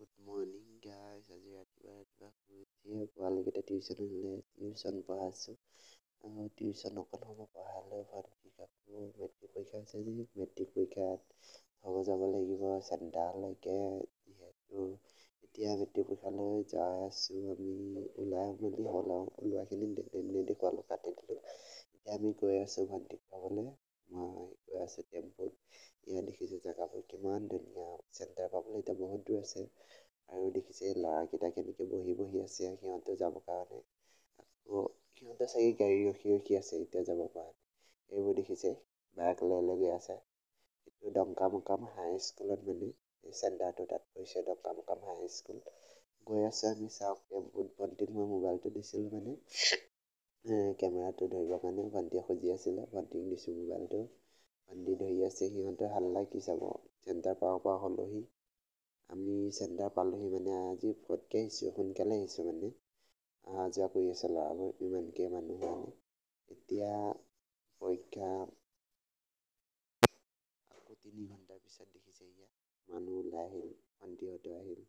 Good morning guys. আজি ৰাতিপুৱা শুই উঠিয়ে পোৱালৈকে টিউশ্যন পঢ়াইছোঁ আৰু টিউশ্যন অকণ সময় পঢ়ালৈ ভণ্টিক আকৌ মেট্ৰিক পৰীক্ষা আছে যে মেট্ৰিক পৰীক্ষাত থ'ব যাব লাগিব চেণ্টাৰলৈকে যিহেতু এতিয়া মেট্ৰিক পৰীক্ষালৈ যাই আছোঁ আমি ওলাই মেলি হ'ল আৰু ওলোৱাখিনি নেদেখুৱালোঁ কাটি দিলোঁ এতিয়া আমি গৈ আছোঁ ভণ্টিক থ'বলৈ মই গৈ আছোঁ টেম্পুত ইয়াত দেখিছোঁ জেগাবোৰ কিমান ধুনীয়া চেণ্টাৰ পাবলৈ এতিয়া বহুত দূৰ আছে আৰু দেখিছে ল'ৰাকেইটা কেনেকৈ বহি আছে সিহঁতে যাবৰ কাৰণে আকৌ সিহঁতে চাগে গাড়ী ৰখি আছে এতিয়া যাব পৰা এইবোৰ দেখিছে বাইক লৈ গৈ আছে এইটো ডংকা মুকাম হাই স্কুলত মানে এই চেণ্টাৰটো তাত পৰিছে ডংকা মুকাম হাই স্কুল গৈ আছোঁ আমি চাওক টেম্পুত ভণ্টিক মই মোবাইলটো দিছিলোঁ মানে কেমেৰাটো ধৰিবৰ কাৰণে ভণ্টিয়ে খুজি আছিলে ভণ্টিক দিছোঁ মোবাইলটো ভণ্টি ধৰি আছে সিহঁতে হাল্লা কি চাব চেণ্টাৰ পৰা হ'লোহি আমি চেণ্টাৰ পালোহি মানে আজি ফটকৈ আহিছোঁ সোনকালে আহিছোঁ মানে অহা যোৱা কৰি আছে ল'ৰাবোৰ ইমানকৈ মানুহ মানে এতিয়া পৰীক্ষা আকৌ 3 ঘণ্টাৰ পিছত দেখিছে ইয়াত মানুহ ওলাই আহিল ভণ্টিহঁতো আহিল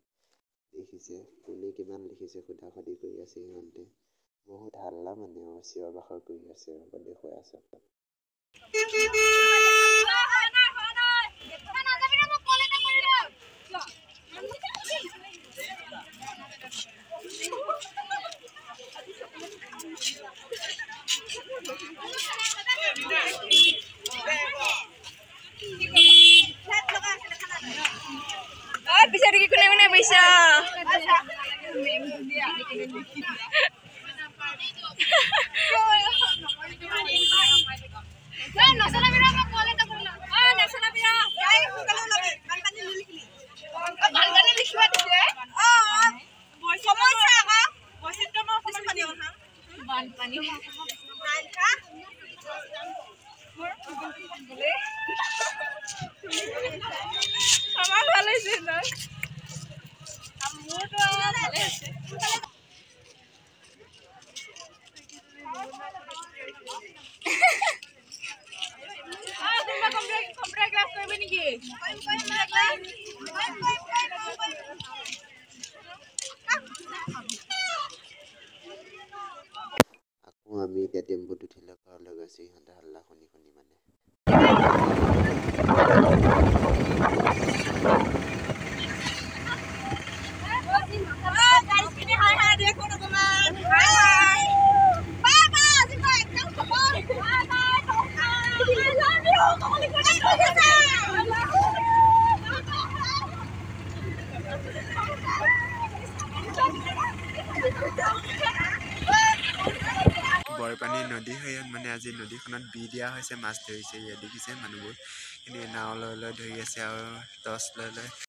দেখিছে কোনে কিমান লিখিছে সোধা-সুধি কৰি আছে সিহঁতে বহুত হাল্লা মানে চিঞৰ বাখৰ কৰি আছে দেখুৱাই আছে bisa dikit mana bisa আকৌ আমি এতিয়া টেম্পুত উঠিলে ঘৰলৈ গৈছোঁ সিহঁতে হাল্লা শুনি মানে বৰপানী নদী হয় ইয়াত মানে আজি নদীখনত দিয়া হৈছে মাছ ধৰিছে ইয়াত দেখিছে মানুহবোৰ নাও লৈ ধৰি আছে আৰু টৰ্চ লৈ